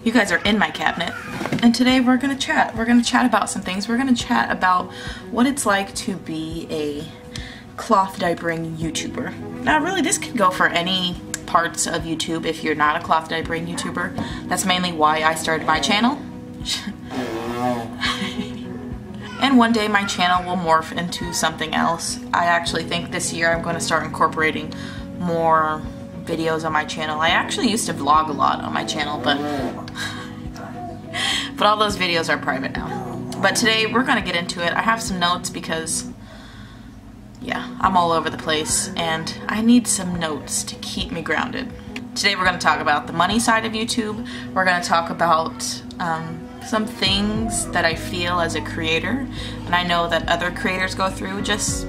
You guys are in my cabinet. And today we're gonna chat. We're gonna chat about some things. We're gonna chat about what it's like to be a cloth diapering YouTuber. Now really this could go for any parts of YouTube if you're not a cloth diapering YouTuber. That's mainly why I started my channel. And one day my channel will morph into something else. I actually think this year I'm going to start incorporating more videos on my channel. I actually used to vlog a lot on my channel, but all those videos are private now. But today we're going to get into it. I have some notes because, yeah, I'm all over the place and I need some notes to keep me grounded. Today we're going to talk about the money side of YouTube. We're going to talk about some things that I feel as a creator, and I know that other creators go through, just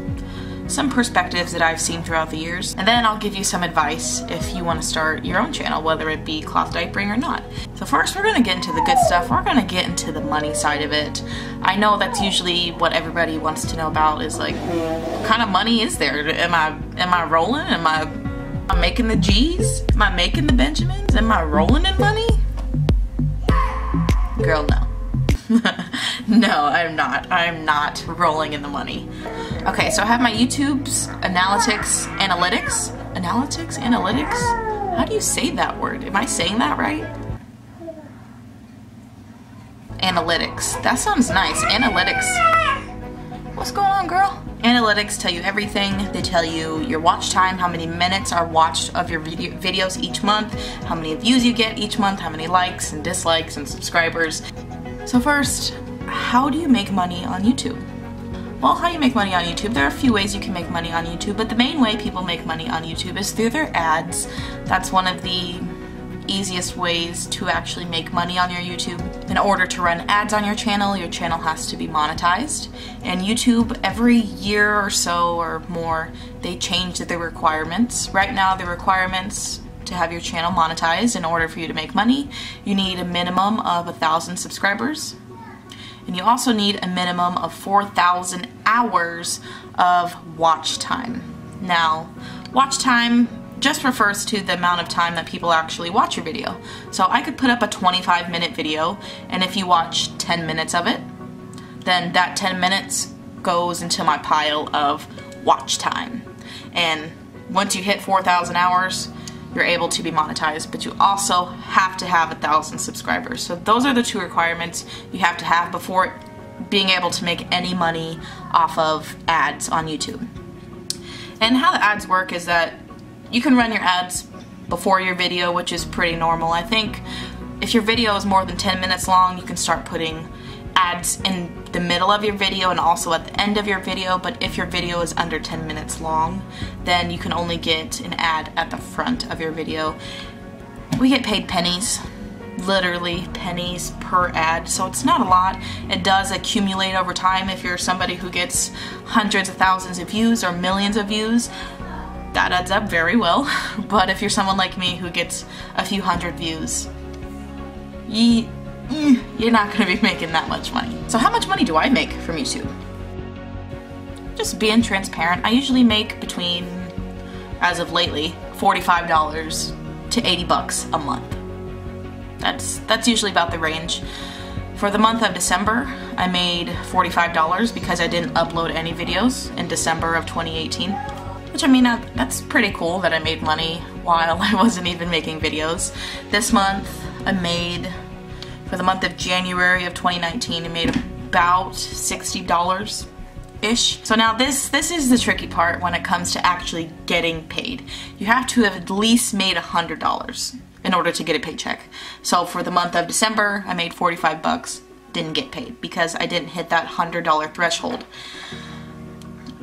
some perspectives that I've seen throughout the years. And then I'll give you some advice if you want to start your own channel, whether it be cloth diapering or not. So first we're going to get into the good stuff. We're going to get into the money side of it. I know that's usually what everybody wants to know about, is like, what kind of money is there? Am I rolling? Am I making the G's? Am I making the Benjamins? Am I rolling in money? Girl, no. No, I'm not. I'm not rolling in the money. Okay, so I have my YouTube's analytics. How do you say that word? Am I saying that right? Analytics. That sounds nice. Analytics. What's going on, girl? Analytics tell you everything. They tell you your watch time, how many minutes are watched of your videos each month, how many views you get each month, how many likes and dislikes and subscribers. So first, how do you make money on YouTube? Well, how you make money on YouTube, there are a few ways you can make money on YouTube, but the main way people make money on YouTube is through their ads. That's one of the easiest ways to actually make money on your YouTube. In order to run ads on your channel has to be monetized. And YouTube, every year or so or more, they change the requirements. Right now, the requirements to have your channel monetized, in order for you to make money, you need a minimum of 1,000 subscribers. And you also need a minimum of 4,000 hours of watch time. Now, watch time just refers to the amount of time that people actually watch your video. So I could put up a 25-minute video, and if you watch 10 minutes of it, then that 10 minutes goes into my pile of watch time. And once you hit 4,000 hours, you're able to be monetized, but you also have to have 1,000 subscribers. So those are the two requirements you have to have before being able to make any money off of ads on YouTube. And how the ads work is that you can run your ads before your video, which is pretty normal. I think if your video is more than 10 minutes long, you can start putting ads in the middle of your video and also at the end of your video, but if your video is under 10 minutes long, then you can only get an ad at the front of your video. We get paid pennies, literally pennies per ad, so it's not a lot. It does accumulate over time. If you're somebody who gets hundreds of thousands of views or millions of views, that adds up very well. But if you're someone like me who gets a few hundred views, you're not going to be making that much money. So how much money do I make from YouTube? Just being transparent, I usually make between, as of lately, $45 to $80 a month. That's usually about the range. For the month of December, I made $45 because I didn't upload any videos in December of 2018. Which, I mean, that's pretty cool that I made money while I wasn't even making videos. This month, I made, for the month of January of 2019, I made about $60-ish. So now this is the tricky part when it comes to actually getting paid. You have to have at least made $100 in order to get a paycheck. So for the month of December, I made 45 bucks, didn't get paid because I didn't hit that $100 threshold.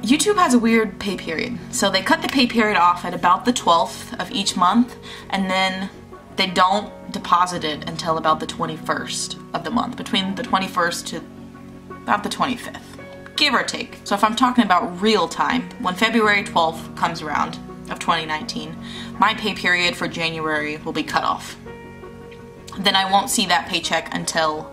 YouTube has a weird pay period. So they cut the pay period off at about the 12th of each month, and then they don't deposit it until about the 21st of the month, between the 21st to about the 25th, give or take. So if I'm talking about real time, when February 12th comes around of 2019, my pay period for January will be cut off. Then I won't see that paycheck until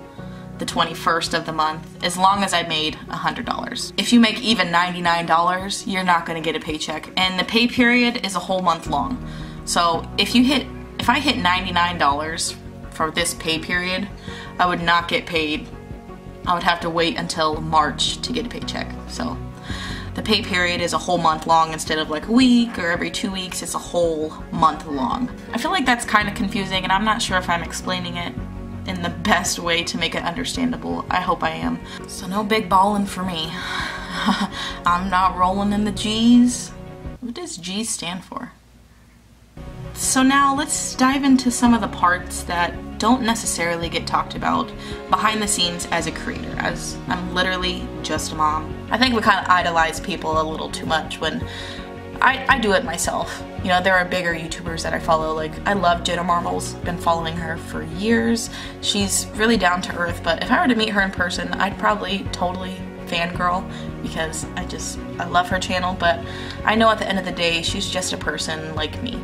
the 21st of the month, as long as I made $100. If you make even $99, you're not going to get a paycheck, and the pay period is a whole month long. So if I hit $99 for this pay period, I would not get paid. I would have to wait until March to get a paycheck. So the pay period is a whole month long instead of like a week or every 2 weeks. It's a whole month long. I feel like that's kind of confusing, and I'm not sure if I'm explaining it in the best way to make it understandable. I hope I am. So no big ballin' for me. I'm not rolling in the G's. What does G stand for? So now let's dive into some of the parts that don't necessarily get talked about behind the scenes as a creator, as I'm literally just a mom. I think we kind of idolize people a little too much when I do it myself. You know, there are bigger YouTubers that I follow, like I love Jenna Marbles, been following her for years. She's really down to earth, but if I were to meet her in person, I'd probably totally fangirl because I love her channel, but I know at the end of the day, she's just a person like me.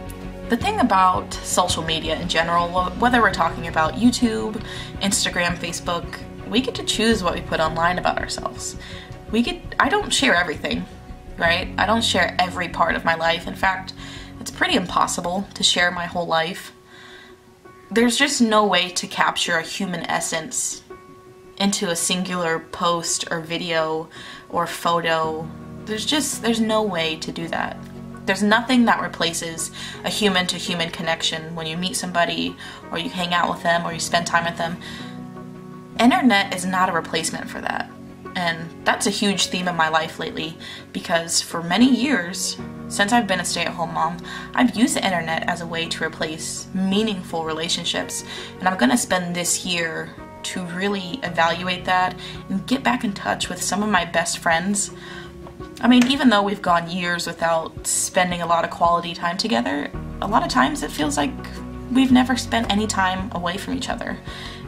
The thing about social media in general, whether we're talking about YouTube, Instagram, Facebook, we get to choose what we put online about ourselves. I don't share everything, right? I don't share every part of my life. In fact, it's pretty impossible to share my whole life. There's just no way to capture a human essence into a singular post or video or photo. There's no way to do that. There's nothing that replaces a human-to-human connection when you meet somebody or you hang out with them or you spend time with them. Internet is not a replacement for that. And that's a huge theme in my life lately because for many years, since I've been a stay-at-home mom, I've used the internet as a way to replace meaningful relationships. And I'm gonna spend this year to really evaluate that and get back in touch with some of my best friends. I mean, even though we've gone years without spending a lot of quality time together, a lot of times it feels like we've never spent any time away from each other.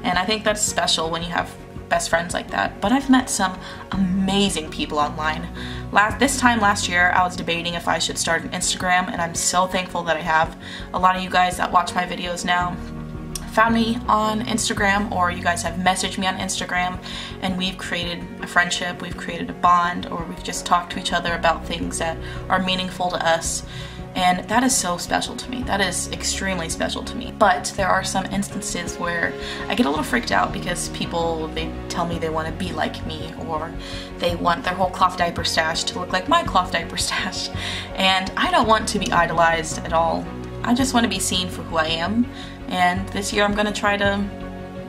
And I think that's special when you have best friends like that. But I've met some amazing people online. This time last year, I was debating if I should start an Instagram, and I'm so thankful that I have. A lot of you guys that watch my videos now found me on Instagram, or you guys have messaged me on Instagram, and we've created a friendship, we've created a bond, or we've just talked to each other about things that are meaningful to us. And that is so special to me. That is extremely special to me. But there are some instances where I get a little freaked out because people, they tell me they want to be like me, or they want their whole cloth diaper stash to look like my cloth diaper stash. And I don't want to be idolized at all. I just want to be seen for who I am. And this year I'm going to try to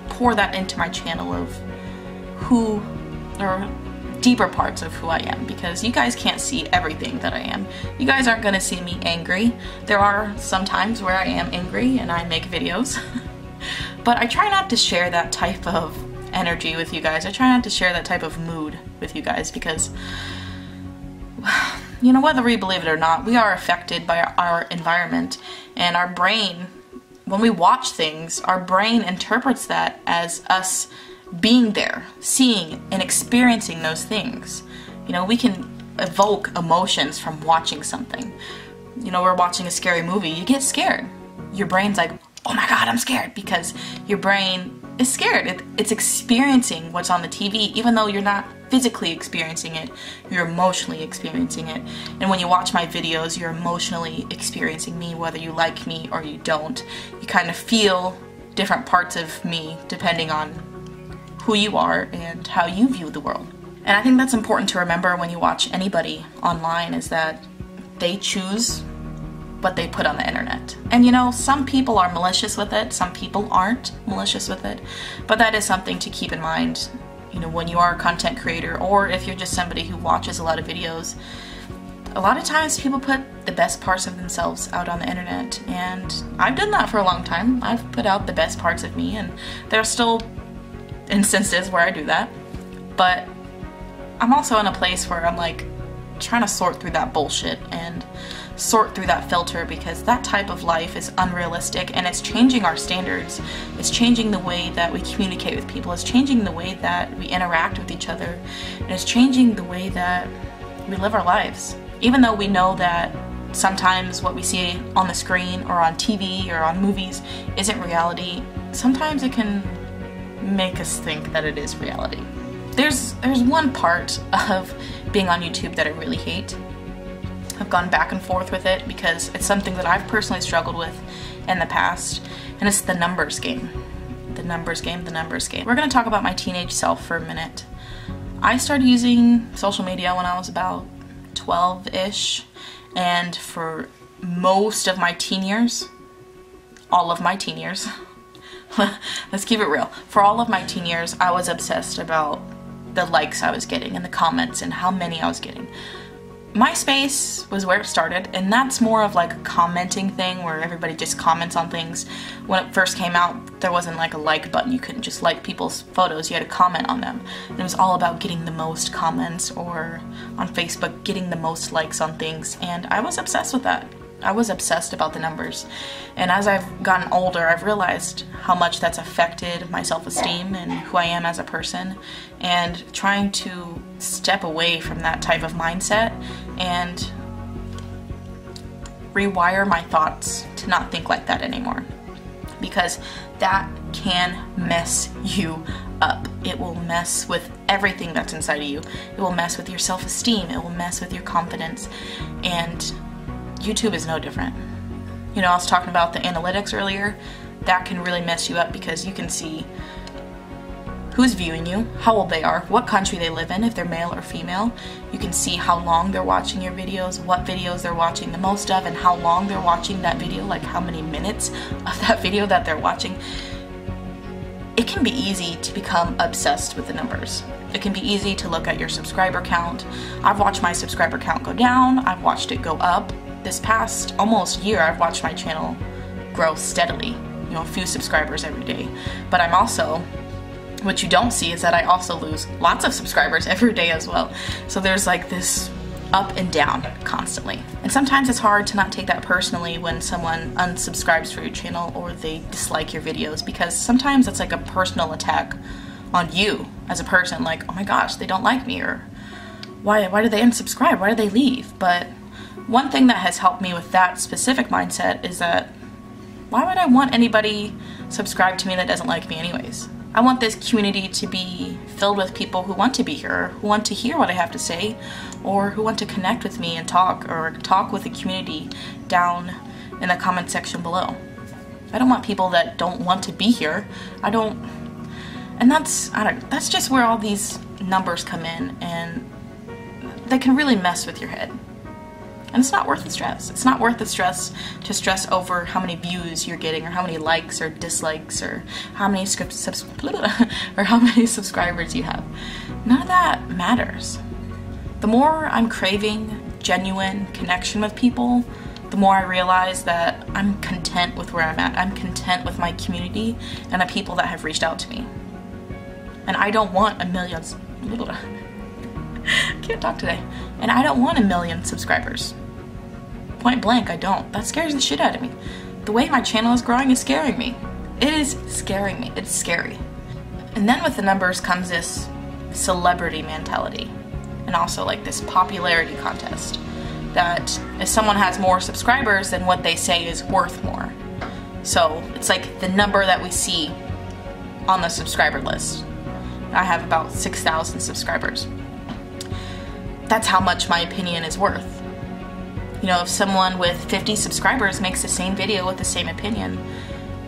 pour that into my channel of deeper parts of who I am, because you guys can't see everything that I am. You guys aren't going to see me angry. There are some times where I am angry and I make videos. But I try not to share that type of energy with you guys. I try not to share that type of mood with you guys because, you know, whether we believe it or not, we are affected by our environment, and our brain, when we watch things, our brain interprets that as us being there, seeing and experiencing those things. You know, we can evoke emotions from watching something. You know, we're watching a scary movie, you get scared. Your brain's like, oh my god, I'm scared, because your brain is scared. It's experiencing what's on the TV, even though you're not physically experiencing it, you're emotionally experiencing it. And when you watch my videos, you're emotionally experiencing me, whether you like me or you don't. You kind of feel different parts of me depending on who you are and how you view the world. And I think that's important to remember when you watch anybody online, is that they choose what they put on the internet. And you know, some people are malicious with it, some people aren't malicious with it, but that is something to keep in mind, you know, when you are a content creator, or if you're just somebody who watches a lot of videos. A lot of times people put the best parts of themselves out on the internet, and I've done that for a long time. I've put out the best parts of me, and there are still instances where I do that, but I'm also in a place where I'm like trying to sort through that bullshit and sort through that filter, because that type of life is unrealistic, and it's changing our standards. It's changing the way that we communicate with people. It's changing the way that we interact with each other, and it's changing the way that we live our lives. Even though we know that sometimes what we see on the screen or on TV or on movies isn't reality, sometimes it can make us think that it is reality. There's one part of being on YouTube that I really hate. I've gone back and forth with it because it's something that I've personally struggled with in the past, and it's the numbers game. The numbers game, the numbers game. We're gonna talk about my teenage self for a minute. I started using social media when I was about 12-ish, and for most of my teen years, all of my teen years, let's keep it real. For all of my teen years, I was obsessed about the likes I was getting and the comments and how many I was getting. MySpace was where it started, and that's more of like a commenting thing where everybody just comments on things. When it first came out, there wasn't like a like button. You couldn't just like people's photos, you had to comment on them. And it was all about getting the most comments, or on Facebook, getting the most likes on things, and I was obsessed with that. I was obsessed about the numbers. And as I've gotten older, I've realized how much that's affected my self-esteem and who I am as a person, and trying to step away from that type of mindset and rewire my thoughts to not think like that anymore. Because that can mess you up. It will mess with everything that's inside of you. It will mess with your self-esteem. It will mess with your confidence. And YouTube is no different. You know, I was talking about the analytics earlier. That can really mess you up because you can see who's viewing you, how old they are, what country they live in, if they're male or female. You can see how long they're watching your videos, what videos they're watching the most of, and how long they're watching that video, like how many minutes of that video that they're watching. It can be easy to become obsessed with the numbers. It can be easy to look at your subscriber count. I've watched my subscriber count go down, I've watched it go up. This past almost year, I've watched my channel grow steadily, you know, a few subscribers every day. But I'm also, what you don't see is that I also lose lots of subscribers every day as well. So there's like this up and down constantly. And sometimes it's hard to not take that personally when someone unsubscribes from your channel or they dislike your videos, because sometimes it's like a personal attack on you as a person, like, oh my gosh, they don't like me, or why did they unsubscribe? Why did they leave? But one thing that has helped me with that specific mindset is that why would I want anybody subscribed to me that doesn't like me anyways? I want this community to be filled with people who want to be here, who want to hear what I have to say, or who want to connect with me and talk, or talk with the community down in the comment section below. I don't want people that don't want to be here. And that's just where all these numbers come in, and they can really mess with your head. And it's not worth the stress. It's not worth the stress to stress over how many views you're getting, or how many likes or dislikes, or how many subscribers you have. None of that matters. The more I'm craving genuine connection with people, the more I realize that I'm content with where I'm at. I'm content with my community and the people that have reached out to me. And I don't want a million... can't talk today. And I don't want a million subscribers. Point blank, I don't. That scares the shit out of me. The way my channel is growing is scaring me. It is scaring me. It's scary. And then with the numbers comes this celebrity mentality, and also like this popularity contest, that if someone has more subscribers, then what they say is worth more. So it's like the number that we see on the subscriber list. I have about 6,000 subscribers. That's how much my opinion is worth. You know, if someone with 50 subscribers makes the same video with the same opinion,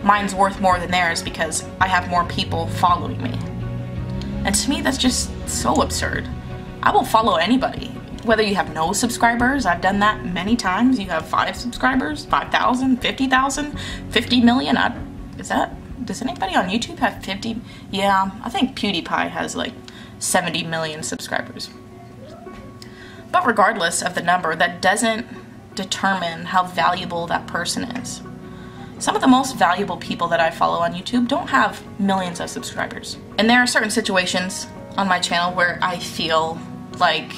mine's worth more than theirs because I have more people following me. And to me, that's just so absurd. I will follow anybody. Whether you have no subscribers, I've done that many times. You have 5 subscribers, 5,000, 50,000, 50 million. Does anybody on YouTube have 50? Yeah, I think PewDiePie has like 70 million subscribers. But regardless of the number, that doesn't determine how valuable that person is. Some of the most valuable people that I follow on YouTube don't have millions of subscribers. And there are certain situations on my channel where I feel like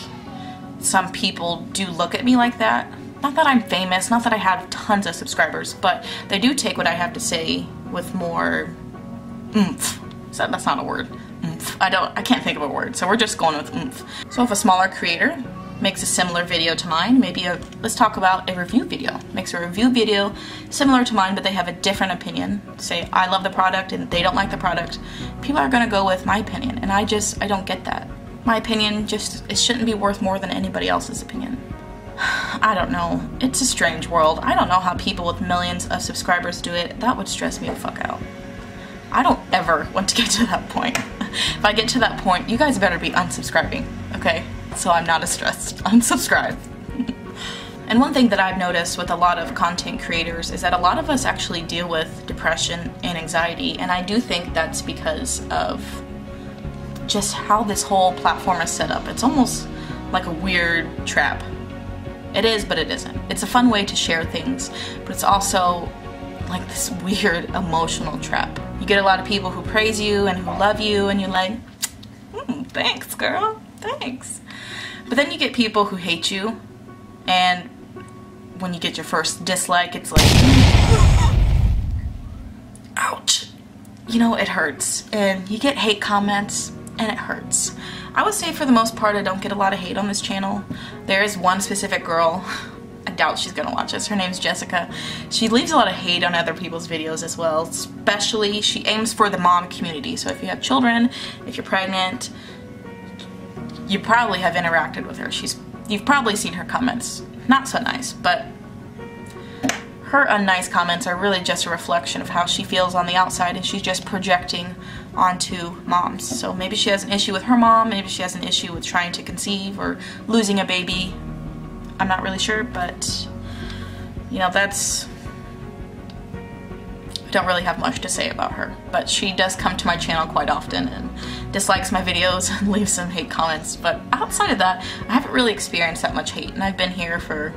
some people do look at me like that. Not that I'm famous, not that I have tons of subscribers, but they do take what I have to say with more oomph. So that's not a word. Oomph. I can't think of a word, so we're just going with oomph. So if a smaller creator makes a similar video to mine, maybe let's talk about a review video, makes a review video similar to mine, but they have a different opinion, say I love the product and they don't like the product, people are gonna go with my opinion, and I don't get that. My opinion it shouldn't be worth more than anybody else's opinion. I don't know, it's a strange world. I don't know how people with millions of subscribers do it. That would stress me the fuck out. I don't ever want to get to that point. If I get to that point, you guys better be unsubscribing, okay? So I'm not as stressed. Unsubscribe. And one thing that I've noticed with a lot of content creators is that a lot of us actually deal with depression and anxiety, and I do think that's because of just how this whole platform is set up. It's almost like a weird trap. It is, but it isn't. It's a fun way to share things, but it's also like this weird emotional trap. You get a lot of people who praise you and who love you, and you're like, thanks girl, thanks. But then you get people who hate you, and when you get your first dislike, it's like, ouch. You know, it hurts. And you get hate comments, and it hurts. I would say for the most part, I don't get a lot of hate on this channel. There is one specific girl, I doubt she's gonna watch this, her name's Jessica. She leaves a lot of hate on other people's videos as well, especially she aims for the mom community. So if you have children, if you're pregnant, you probably have interacted with her. You've probably seen her comments. Not so nice, but her unnice comments are really just a reflection of how she feels on the outside, and she's just projecting onto moms. So maybe she has an issue with her mom, maybe she has an issue with trying to conceive or losing a baby. I'm not really sure, but you know, I don't really have much to say about her. But she does come to my channel quite often and dislikes my videos and leaves some hate comments. But outside of that, I haven't really experienced that much hate, and I've been here for,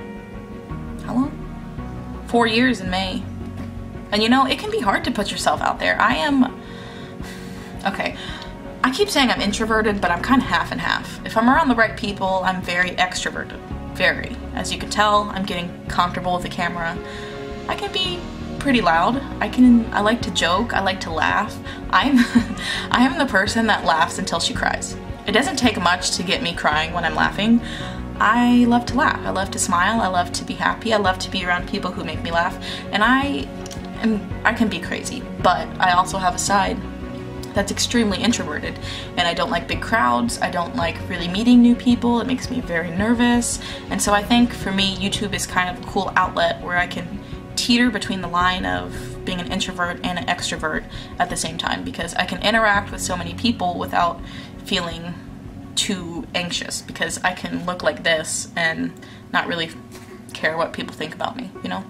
how long? 4 years in May. And you know, it can be hard to put yourself out there. Okay, I keep saying I'm introverted, but I'm kind of half and half. If I'm around the right people, I'm very extroverted. Very. As you can tell, I'm getting comfortable with the camera. I can be pretty loud. I like to joke, I like to laugh. I am the person that laughs until she cries. It doesn't take much to get me crying when I'm laughing. I love to laugh, I love to smile, I love to be happy, I love to be around people who make me laugh, and I can be crazy, but I also have a side that's extremely introverted, and I don't like big crowds, I don't like really meeting new people, it makes me very nervous, and so I think for me YouTube is kind of a cool outlet where I can teeter between the line of being an introvert and an extrovert at the same time, because I can interact with so many people without feeling too anxious, because I can look like this and not really care what people think about me, you know?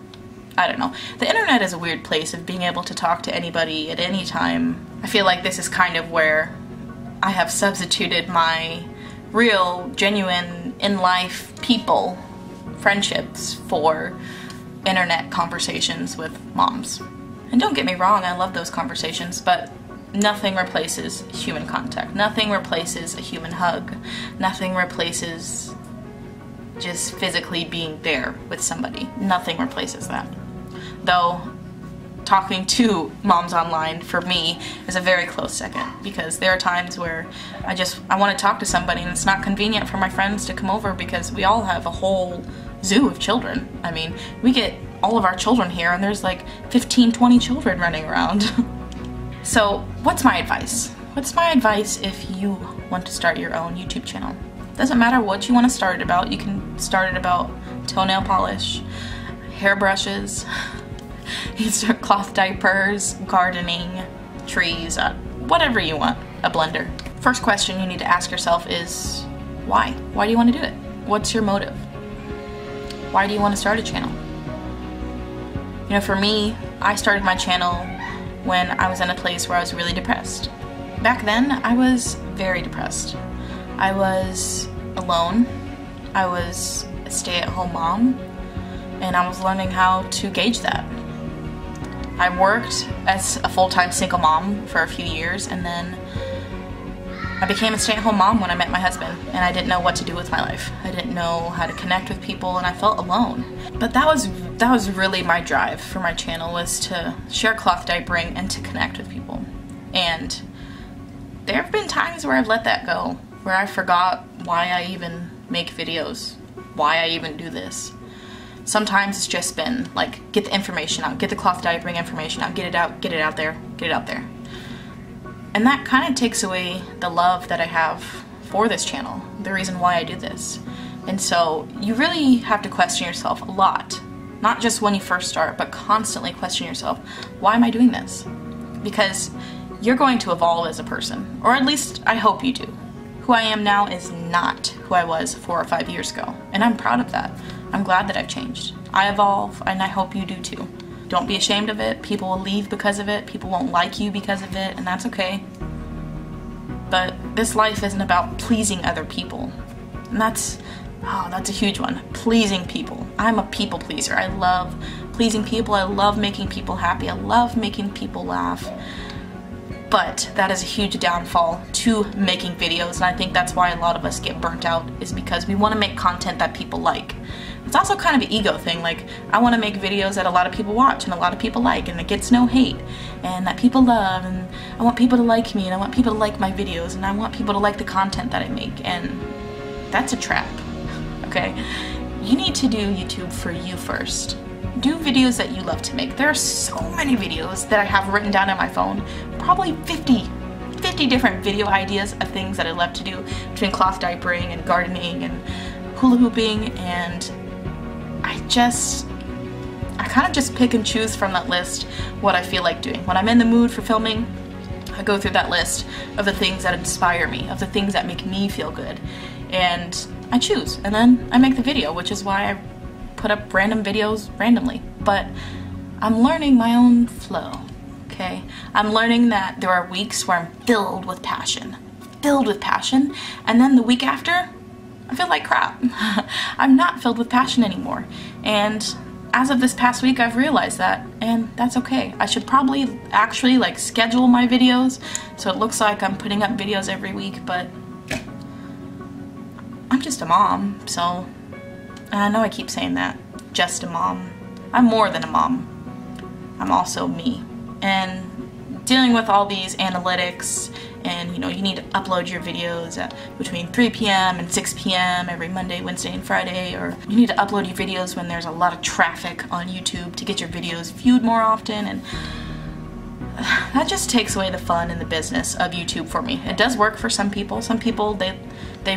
I don't know. The internet is a weird place of being able to talk to anybody at any time. I feel like this is kind of where I have substituted my real, genuine, in-life people, friendships, for internet conversations with moms. And don't get me wrong, I love those conversations, but nothing replaces human contact. Nothing replaces a human hug. Nothing replaces just physically being there with somebody. Nothing replaces that. Though, talking to moms online for me is a very close second, because there are times where I want to talk to somebody and it's not convenient for my friends to come over because we all have a whole zoo of children. I mean, we get all of our children here and there's like 15, 20 children running around. So, what's my advice? What's my advice if you want to start your own YouTube channel? Doesn't matter what you want to start it about. You can start it about toenail polish, hairbrushes, you can start cloth diapers, gardening, trees, whatever you want, a blender. First question you need to ask yourself is, why? Why do you want to do it? What's your motive? Why do you want to start a channel? You know, for me, I started my channel when I was in a place where I was really depressed. Back then, I was very depressed. I was alone. I was a stay-at-home mom, and I was learning how to gauge that. I worked as a full-time single mom for a few years, and then I became a stay-at-home mom when I met my husband, and I didn't know what to do with my life. I didn't know how to connect with people, and I felt alone. But that was really my drive for my channel, was to share cloth diapering and to connect with people. And there have been times where I've let that go, where I forgot why I even make videos, why I even do this. Sometimes it's just been like, get the information out, get the cloth diapering information out, get it out there, get it out there. And that kind of takes away the love that I have for this channel, the reason why I do this. And so you really have to question yourself a lot, not just when you first start, but constantly question yourself, why am I doing this? Because you're going to evolve as a person, or at least I hope you do. Who I am now is not who I was 4 or 5 years ago, and I'm proud of that. I'm glad that I've changed. I evolve, and I hope you do too. Don't be ashamed of it. People will leave because of it. People won't like you because of it, and that's okay. But this life isn't about pleasing other people. And that's a huge one. Pleasing people. I'm a people pleaser. I love pleasing people. I love making people happy. I love making people laugh. But that is a huge downfall to making videos, and I think that's why a lot of us get burnt out, is because we want to make content that people like. It's also kind of an ego thing, like I want to make videos that a lot of people watch and a lot of people like and that gets no hate and that people love, and I want people to like me and I want people to like my videos and I want people to like the content that I make, and that's a trap, okay? You need to do YouTube for you first. Do videos that you love to make. There are so many videos that I have written down on my phone, probably 50 different video ideas of things that I love to do between cloth diapering and gardening and hula hooping, and I kind of just pick and choose from that list what I feel like doing. When I'm in the mood for filming, I go through that list of the things that inspire me, of the things that make me feel good, and I choose, and then I make the video, which is why I put up random videos randomly. But I'm learning my own flow, okay? I'm learning that there are weeks where I'm filled with passion, and then the week after, I feel like crap. I'm not filled with passion anymore. And as of this past week, I've realized that, and that's okay. I should probably actually like schedule my videos so it looks like I'm putting up videos every week, but I'm just a mom, so I know I keep saying that, just a mom. I'm more than a mom. I'm also me. And dealing with all these analytics, and you know, you need to upload your videos at between 3 p.m. and 6 p.m. every Monday, Wednesday, and Friday, or you need to upload your videos when there's a lot of traffic on YouTube to get your videos viewed more often, and that just takes away the fun and the business of YouTube for me. It does work for some people. Some people, they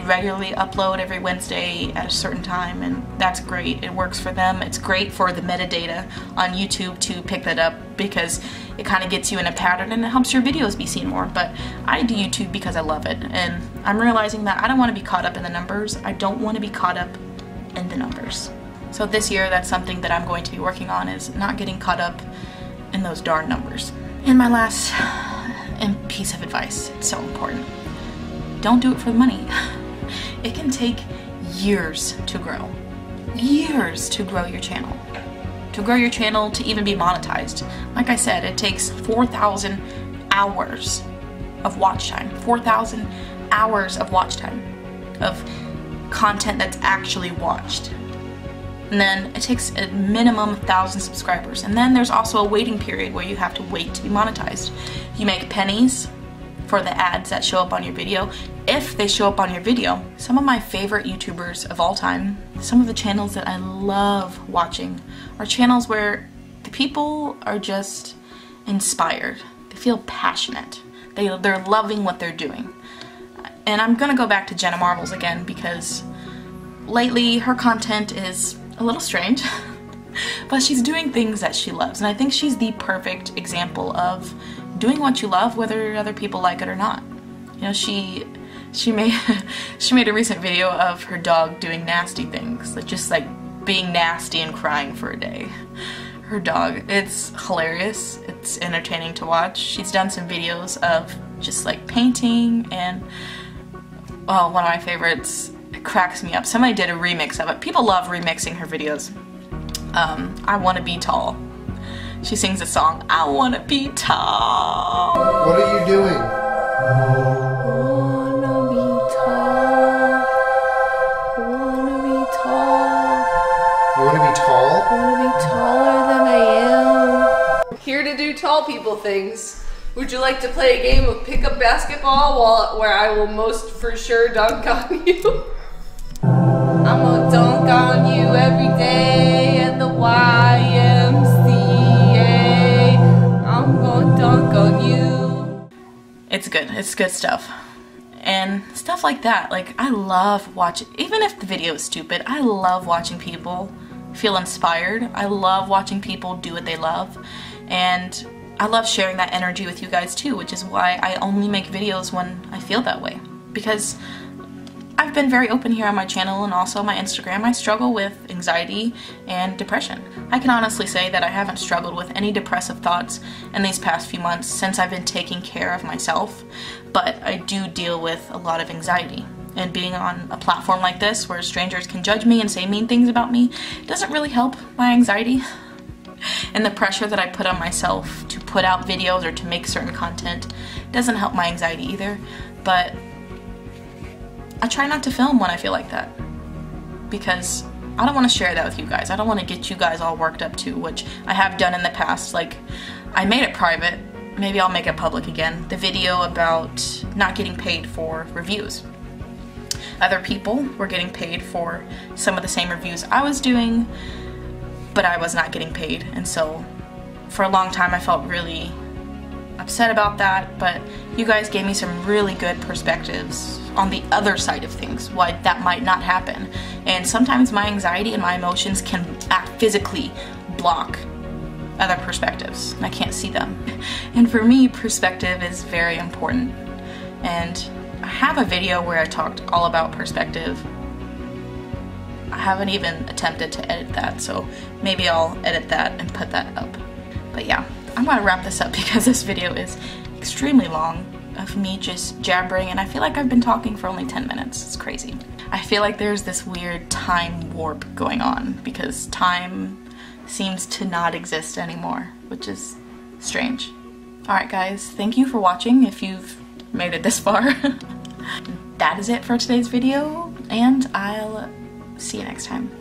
regularly upload every Wednesday at a certain time, and that's great. It works for them. It's great for the metadata on YouTube to pick that up because it kind of gets you in a pattern and it helps your videos be seen more. But I do YouTube because I love it, and I'm realizing that I don't want to be caught up in the numbers. I don't want to be caught up in the numbers. So this year, that's something that I'm going to be working on, is not getting caught up in those darn numbers. And my last piece of advice, it's so important. Don't do it for the money. It can take years to grow. Years to grow your channel. To grow your channel to even be monetized. Like I said, it takes 4,000 hours of watch time. 4,000 hours of watch time. Of content that's actually watched. And then it takes a minimum 1,000 subscribers. And then there's also a waiting period where you have to wait to be monetized. You make pennies for the ads that show up on your video, if they show up on your video. Some of my favorite YouTubers of all time, some of the channels that I love watching, are channels where the people are just inspired. They feel passionate. They're loving what they're doing. And I'm gonna go back to Jenna Marbles again because lately her content is a little strange, but she's doing things that she loves, and I think she's the perfect example of doing what you love, whether other people like it or not. You know, she made a recent video of her dog doing nasty things, like just like being nasty and crying for a day. Her dog, it's hilarious, it's entertaining to watch. She's done some videos of just like painting, and oh, one of my favorites, it cracks me up. Somebody did a remix of it. People love remixing her videos. I Wanna Be Tall. She sings a song, I wanna be tall. What are you doing? Wanna be tall. Wanna be tall. You wanna be tall? Wanna be taller than I am. Here to do tall people things. Would you like to play a game of pickup basketball where I will most for sure dunk on you? I'm gonna dunk on you every day at the YMCA. I'm gonna dunk on you. It's good stuff. And stuff like that, like I love watching, even if the video is stupid, I love watching people feel inspired. I love watching people do what they love. And I love sharing that energy with you guys too, which is why I only make videos when I feel that way. Because I've been very open here on my channel and also my Instagram. I struggle with anxiety and depression. I can honestly say that I haven't struggled with any depressive thoughts in these past few months since I've been taking care of myself, but I do deal with a lot of anxiety. And being on a platform like this where strangers can judge me and say mean things about me doesn't really help my anxiety. And the pressure that I put on myself to put out videos or to make certain content doesn't help my anxiety either, but I try not to film when I feel like that because I don't want to share that with you guys. I don't want to get you guys all worked up too, which I have done in the past. Like, I made it private. Maybe I'll make it public again. The video about not getting paid for reviews. Other people were getting paid for some of the same reviews I was doing, but I was not getting paid. And so for a long time I felt really upset about that, but you guys gave me some really good perspectives on the other side of things, why that might not happen. And sometimes my anxiety and my emotions can physically block other perspectives. I can't see them. And for me, perspective is very important. And I have a video where I talked all about perspective. I haven't even attempted to edit that, so maybe I'll edit that and put that up. But yeah, I'm gonna wrap this up because this video is extremely long of me just jabbering, and I feel like I've been talking for only 10 minutes. It's crazy. I feel like there's this weird time warp going on because time seems to not exist anymore, which is strange. Alright guys, thank you for watching if you've made it this far. That is it for today's video, and I'll see you next time.